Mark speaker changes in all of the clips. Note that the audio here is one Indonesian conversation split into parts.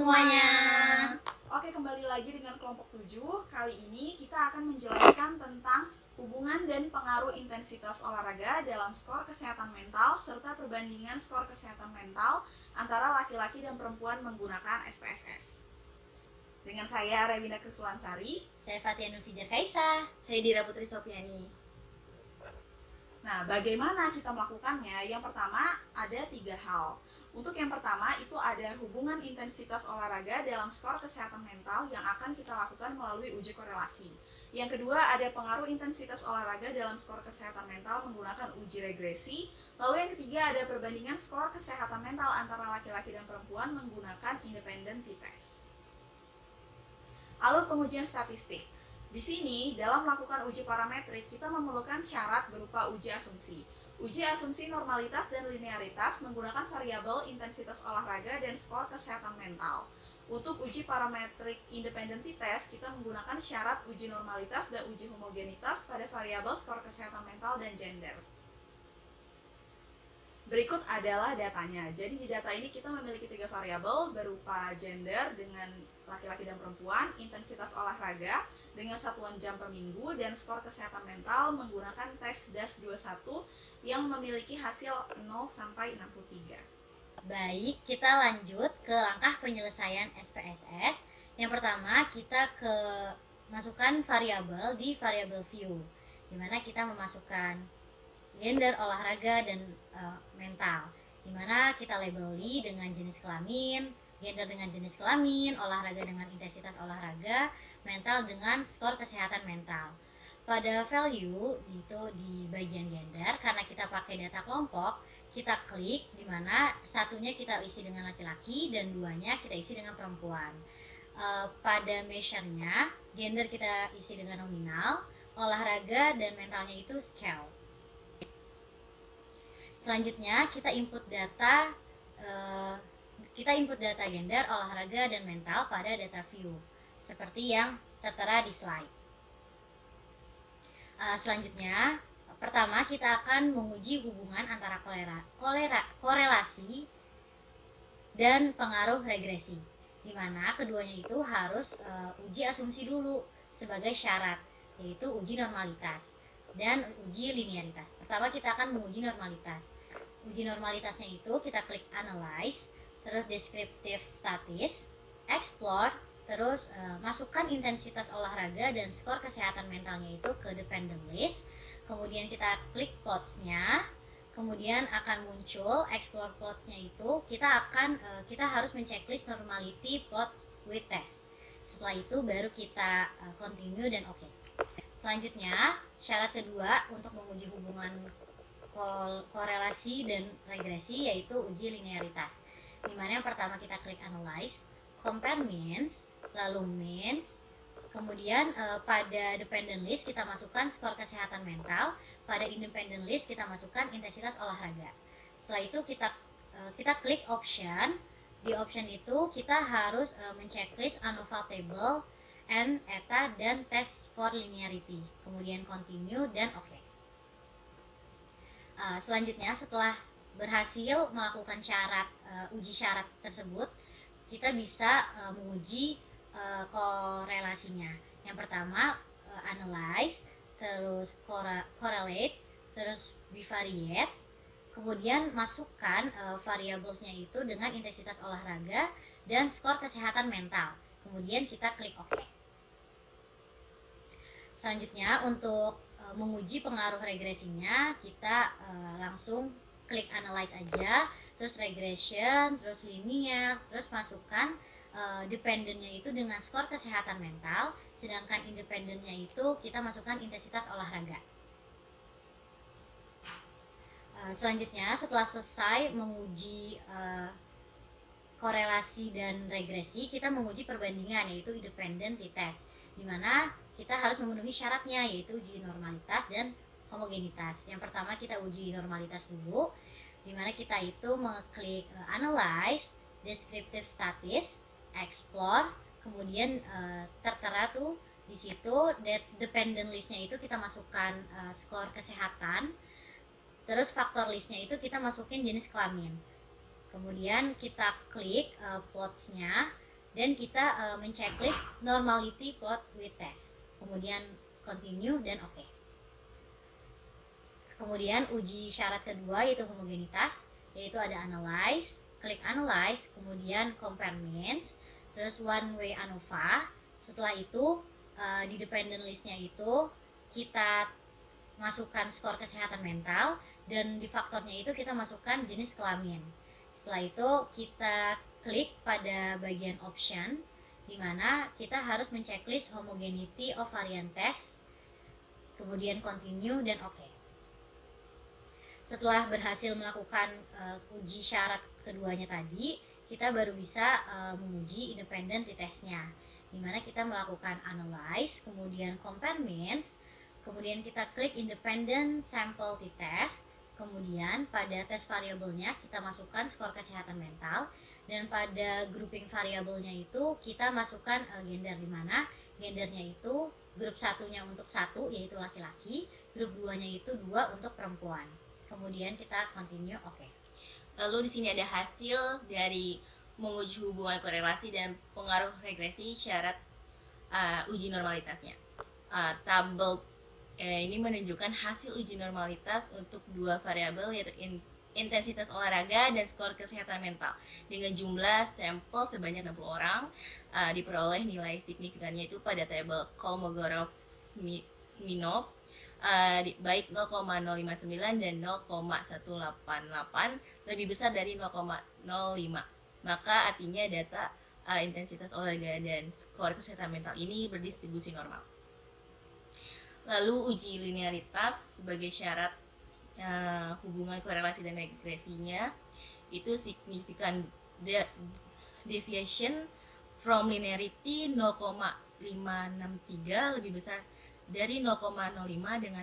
Speaker 1: semuanya.
Speaker 2: Oke, kembali lagi dengan kelompok 7. Kali ini kita akan menjelaskan tentang hubungan dan pengaruh intensitas olahraga dalam skor kesehatan mental serta perbandingan skor kesehatan mental antara laki-laki dan perempuan menggunakan SPSS. Dengan saya Rewinda Krisulansari.
Speaker 1: Saya Fatia Nurfijar Kaisa.
Speaker 3: Saya Dira Putri Sopiani.
Speaker 2: Nah, bagaimana kita melakukannya? Yang pertama, ada 3 hal. Untuk yang pertama, itu ada hubungan intensitas olahraga dalam skor kesehatan mental yang akan kita lakukan melalui uji korelasi. Yang kedua, ada pengaruh intensitas olahraga dalam skor kesehatan mental menggunakan uji regresi. Lalu yang ketiga, ada perbandingan skor kesehatan mental antara laki-laki dan perempuan menggunakan independent t-test. Alur pengujian statistik. Di sini, dalam melakukan uji parametrik, kita memerlukan syarat berupa uji asumsi. Uji asumsi normalitas dan linearitas menggunakan variabel intensitas olahraga dan skor kesehatan mental. Untuk uji parametrik independent t-test, kita menggunakan syarat uji normalitas dan uji homogenitas pada variabel skor kesehatan mental dan gender. Berikut adalah datanya. Jadi di data ini kita memiliki 3 variabel berupa gender dengan laki-laki dan perempuan, intensitas olahraga dengan satuan jam per minggu, dan skor kesehatan mental menggunakan tes DAS21 yang memiliki hasil 0 sampai 63.
Speaker 1: Baik, kita lanjut ke langkah penyelesaian SPSS. Yang pertama, kita masukkan variabel di variabel view, di mana kita memasukkan gender, olahraga, dan mental, di mana kita labeli dengan jenis kelamin, gender dengan jenis kelamin, olahraga dengan intensitas olahraga, mental dengan skor kesehatan mental. Pada value itu di bagian gender, karena kita pakai data kelompok, kita klik di mana satunya kita isi dengan laki-laki dan duanya kita isi dengan perempuan. Pada measure-nya, gender kita isi dengan nominal, olahraga dan mentalnya itu scale. Selanjutnya kita input data gender, olahraga dan mental pada data view seperti yang tertera di slide. Selanjutnya, pertama kita akan menguji hubungan antara korelasi dan pengaruh regresi, di mana keduanya itu harus uji asumsi dulu sebagai syarat, yaitu uji normalitas dan uji linearitas. Pertama kita akan menguji normalitas. Uji normalitasnya itu kita klik analyze, terus descriptive statis, explore, terus masukkan intensitas olahraga dan skor kesehatan mentalnya itu ke dependent list. Kemudian kita klik plots-nya, kemudian akan muncul explore plots-nya itu kita harus menceklis normality plots with test. Setelah itu baru kita continue dan oke. Selanjutnya, syarat kedua untuk menguji hubungan korelasi dan regresi yaitu uji linearitas. Dimana yang pertama kita klik analyze, compare means, lalu means, kemudian pada dependent list kita masukkan skor kesehatan mental, pada independent list kita masukkan intensitas olahraga. Setelah itu kita klik option. Di option itu kita harus menceklis ANOVA table, N, eta, dan test for linearity. Kemudian continue dan oke. Selanjutnya setelah berhasil melakukan uji syarat tersebut, kita bisa menguji korelasinya. Yang pertama analyze, terus correlate, terus bivariate, kemudian masukkan variablesnya itu dengan intensitas olahraga dan skor kesehatan mental. Kemudian kita klik OK. Selanjutnya untuk menguji pengaruh regresinya, kita langsung klik analyze aja, terus regression, terus linear, terus masukkan dependentnya itu dengan skor kesehatan mental, sedangkan independentnya itu kita masukkan intensitas olahraga. Selanjutnya setelah selesai menguji korelasi dan regresi, kita menguji perbandingan yaitu independent t-test, di mana kita harus memenuhi syaratnya yaitu uji normalitas dan homogenitas. Yang pertama kita uji normalitas dulu, di mana kita itu mengklik analyze, descriptive statis, explore, kemudian tertera tuh di situ dependent listnya itu kita masukkan skor kesehatan, terus faktor listnya itu kita masukin jenis kelamin. Kemudian kita klik plots-nya, dan kita menceklis normality plot with test, kemudian continue dan oke. Kemudian uji syarat kedua yaitu homogenitas, yaitu ada analyze, klik analyze, kemudian compare means, terus one way ANOVA. Setelah itu di dependent listnya itu kita masukkan skor kesehatan mental, dan di faktornya itu kita masukkan jenis kelamin. Setelah itu kita klik pada bagian option, di mana kita harus menceklis homogeneity of variant test, kemudian continue dan oke. Setelah berhasil melakukan uji syarat keduanya tadi, kita baru bisa menguji independent t-testnya, di mana kita melakukan analyze, kemudian compare means, kemudian kita klik independent sample t-test, kemudian pada tes variabelnya kita masukkan skor kesehatan mental, dan pada grouping variabelnya itu kita masukkan gender, di mana gendernya itu grup satunya untuk 1 yaitu laki-laki, grup 2-nya itu 2 untuk perempuan. Kemudian kita continue oke.
Speaker 3: Lalu di sini ada hasil dari menguji hubungan korelasi dan pengaruh regresi syarat uji normalitasnya. Tabel ini menunjukkan hasil uji normalitas untuk dua variabel, yaitu intensitas olahraga dan skor kesehatan mental dengan jumlah sampel sebanyak 60 orang. Diperoleh nilai signifikannya itu pada tabel Kolmogorov-Smirnov baik 0,059 dan 0,188 lebih besar dari 0,05. Maka artinya data intensitas olahraga dan skor kesehatan mental ini berdistribusi normal. Lalu uji linearitas sebagai syarat hubungan korelasi dan regresinya itu signifikan deviation from linearity 0,563 lebih besar dari 0,05 dengan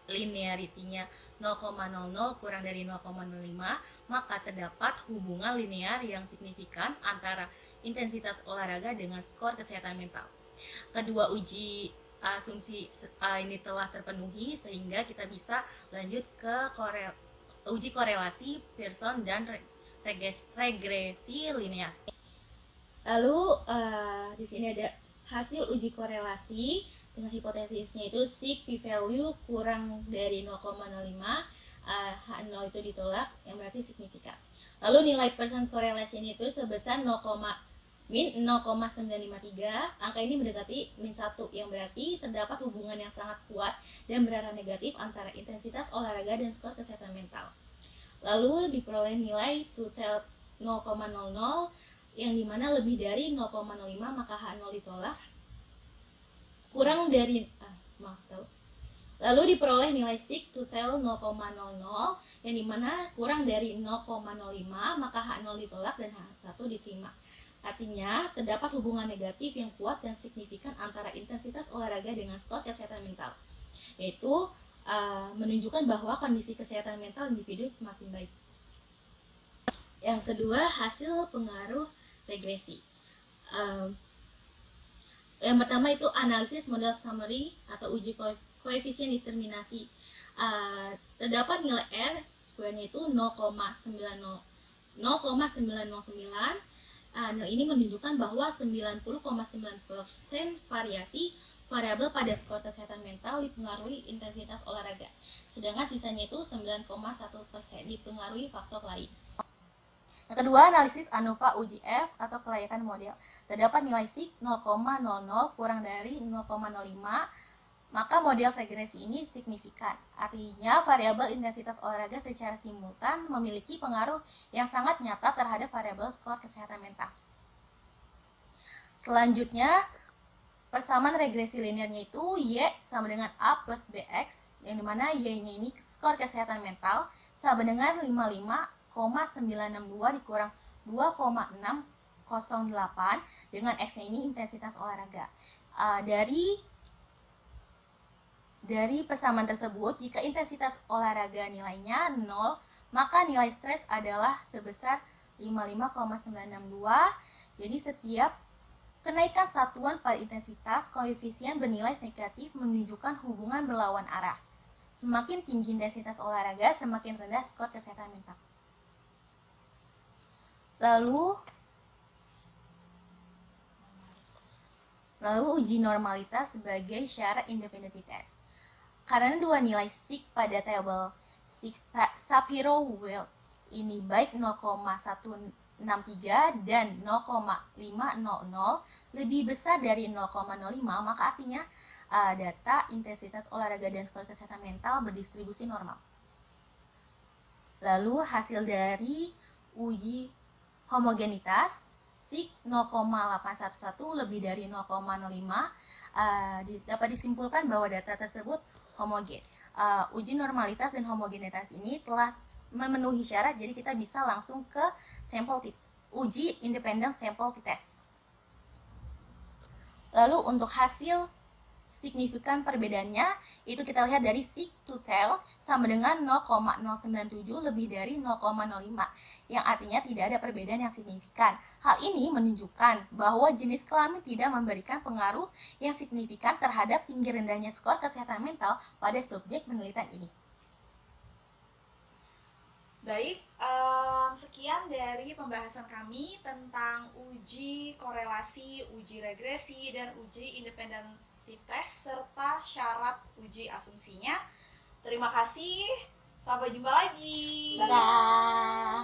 Speaker 3: linearity-nya 0,00 kurang dari 0,05, maka terdapat hubungan linear yang signifikan antara intensitas olahraga dengan skor kesehatan mental. Kedua uji asumsi ini telah terpenuhi, sehingga kita bisa lanjut ke uji korelasi Pearson dan regresi linear. Lalu di sini ada hasil uji korelasi dengan hipotesisnya itu sig p-value kurang dari 0,05, H0 itu ditolak, yang berarti signifikan. Lalu nilai percent correlation itu sebesar min 0,953. Angka ini mendekati min 1, yang berarti terdapat hubungan yang sangat kuat dan berarah negatif antara intensitas olahraga dan skor kesehatan mental. Lalu diperoleh nilai total 0,00, yang dimana lebih dari 0,05 maka H0 ditolak, kurang dari lalu diperoleh nilai sig total 0,00, yang dimana kurang dari 0,05 maka H0 ditolak dan H1 diterima. Artinya terdapat hubungan negatif yang kuat dan signifikan antara intensitas olahraga dengan skor kesehatan mental, yaitu menunjukkan bahwa kondisi kesehatan mental individu semakin baik. Yang kedua, hasil pengaruh regresi. Yang pertama itu analisis model summary atau uji koefisien determinasi. Terdapat nilai R square-nya itu 0,909. Nilai ini menunjukkan bahwa 90,9% variasi variabel pada skor kesehatan mental dipengaruhi intensitas olahraga, sedangkan sisanya itu 9,1% dipengaruhi faktor lain. Yang kedua, analisis ANOVA uji F atau kelayakan model. Terdapat nilai sig 0,00 kurang dari 0,05, maka model regresi ini signifikan. Artinya variabel intensitas olahraga secara simultan memiliki pengaruh yang sangat nyata terhadap variabel skor kesehatan mental. Selanjutnya, persamaan regresi linearnya itu Y sama dengan A plus BX, yang dimana Y-nya ini skor kesehatan mental sama dengan 55,962 dikurang 2,608 dengan X-nya ini intensitas olahraga. Dari persamaan tersebut, jika intensitas olahraga nilainya 0, maka nilai stres adalah sebesar 55,962. Jadi setiap kenaikan satuan pada intensitas, koefisien bernilai negatif menunjukkan hubungan berlawan arah. Semakin tinggi intensitas olahraga, semakin rendah skor kesehatan mental. Lalu Lalu uji normalitas sebagai syarat independency test. Karena dua nilai sig pada tabel sig Shapiro-Wilk ini baik 0,163 dan 0,500 lebih besar dari 0,05, maka artinya data intensitas olahraga dan skor kesehatan mental berdistribusi normal. Lalu hasil dari uji homogenitas sig 0,811 lebih dari 0,05 dapat disimpulkan bahwa data tersebut homogen. Uji normalitas dan homogenitas ini telah memenuhi syarat, jadi kita bisa langsung ke uji independent sample test. Lalu untuk hasil signifikan perbedaannya itu kita lihat dari sig to tail sama dengan 0,097 lebih dari 0,05, yang artinya tidak ada perbedaan yang signifikan. Hal ini menunjukkan bahwa jenis kelamin tidak memberikan pengaruh yang signifikan terhadap tinggi rendahnya skor kesehatan mental pada subjek penelitian ini.
Speaker 2: Baik, sekian dari pembahasan kami tentang uji korelasi, uji regresi, dan uji independen test serta syarat uji asumsinya. Terima kasih, sampai jumpa lagi.
Speaker 3: Dadah.